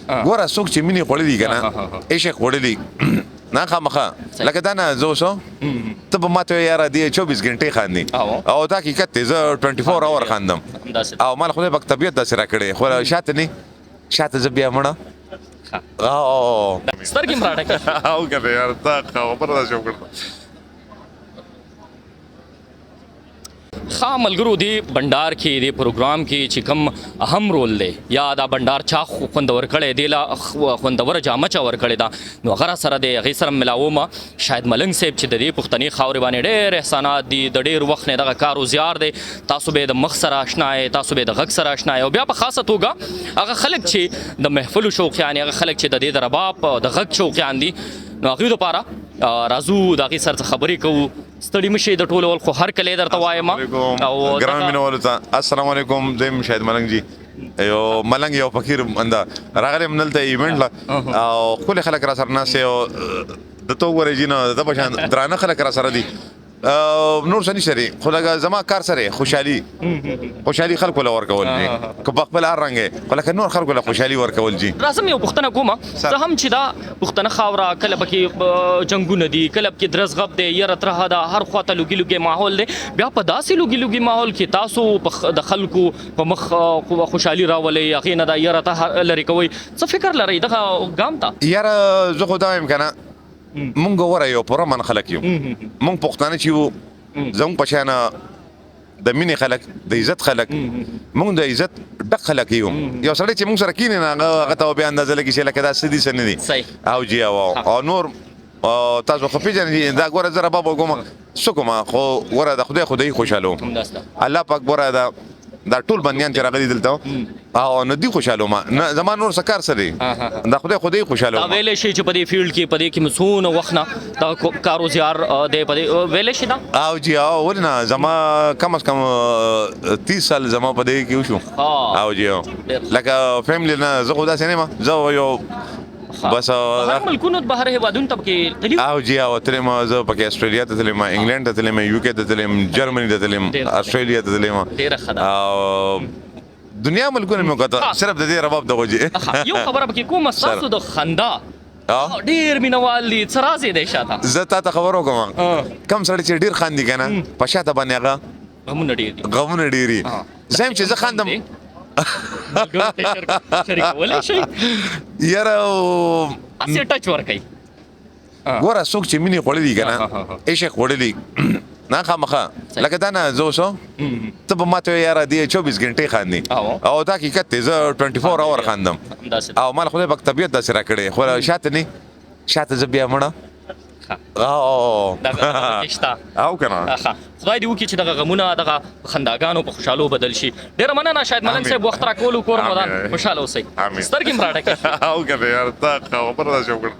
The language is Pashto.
ګوره څوک چې مینې خوړلي که نه عشق خوړلي نه خامخا لکه دا نه زه اوسو ته به ما ته یاره دی 24 غنټې خاندي او دا حقیقت دی زه 24 اور خاندم او مال خدای پاک طبیعت داسې راکړی خو شاته نه شاته زه بیا مړه سترګې مراټه کوي او کنه یار تا خبره ده شو کړه ښه ملګرو دې بنډار کې دې پروګرام کې چې کوم اهم رول دی یا دا بنډار چا خوندور کړی دی لا خوندوره جامه چا ورکړې ده نو هغه سره د هغې سره ملاومه شاید ملنګ صاحب چې د دې پښتني خاورې باندې ډېر احسانات دي د ډېر وخت نه دغه کار و زیار دی تاسو به د مخ سره اشنا یې تاسو به د غږ سره اشنا یې او بیا په خاصه توګه هغه خلک چې د محفلو شوقیان هغه خلک چې د دې د رباب د غږ شوقیان دي نو هغوی دپاره راځو د هغې سره خبرې کوو ستړي مشي د ټولو ول خو هر کله درته وایم او ګران مینوالو ته السلام علیکم زم شاید ملنګ جی یو ملنګ یو فقیر انده راغلم نلته ایونت لا او کله خلک را سره ناس یو د تو ورې جن د بشان درانه خلک را سره دي نور سني شری خو لګه زما کار سره خوشحالي خلکو له ورکول دي که بخبل رنګ خو لکه نور خلکو له خوشحالي ورکول دي راځم یو پښتنه کومه زه هم چې دا پښتنه خاوره کله پکې جنگونه دي کله پکې درز غب دی یره ترها دا هر خواته لوګي لوګي ماحول دی بیا په داسې لوګي لوګي ماحول کې تاسو د خلکو په مخ خوشحالي راولي هغې نه دا یره ته لرې کوئ څه فکر لرئ دغه ګام ته یاره زه خو دا وایم که نه مونږ وره یو پوره من خلک یو مونږ پښتانه چې یو زموږ په شانه د مینې خلک د عزت خلک مونږ د عزت ډک خلک یو یو سړی چې مونږ سره کینې نه هغه ته بیا اندازه لګي چې لکه دا څه دي څه نه دي او جی او نور تاسو خو پیژنئ دا ګوره زه رباب وکوم څه کومه خو ګوره د خدای خوشحاله وم الله پاک ګوره دا ټول بندیان چې راغلي دلته او نه دي خوشاله ما زما نور سکار سره دا خدای خوشاله دا ویلې شي چې په دې فیلډ کې په دې کې مسون وخت نه دا کارو زیار دی په دې ویلې شي دا او جی او ولنه زما کم از کم 30 سال زما په دې کې وشو او جی لکه فیملی نه زه خدا سينما زه یو بس هر ملکونو بهر هیوادونو ته کې تللی او جی او تلم زه پکې استرالیا ته تلم انګلند ته تلم یو کې ته تلم جرمني ته تلم استرالیا ته تلم ډیره ښه او دنیا ملکونه مې کته صرف د دې رباب دغه جی یو خبره پکې کومه تاسو د خندا ډیر مینوال دي څه راز دی شاته زه تا خبرو کوم کم سړی چې ډیر خاندي کنه په شاته باندې هغه غمونه ډیری زم چې زه خاندم شریکولی شي یاره اسې ټچ ورکوي ګوره څوک چې مینې خوړلي که نه عشق خوړلي نه خامخا لکه دا نه زه اوسو ته به ما ته یاره دی 24 غنټې خاندي او دا حقیقت دی زه 24 اور خاندم او مال خدای پاک طبیعت داسې راکړی خو شاته نه شاته زه بیا مړه او کنه خدای دې وکړي چې دغه غمونه دغه خنداګانو په خوشحالو بدل شي ډېره مننه شاید ملنګ صاحب وخت راکولو کور مدان خوشحاله اوسئ سترګې مراټه کوي او کنه یار تا خبره ده شو کړه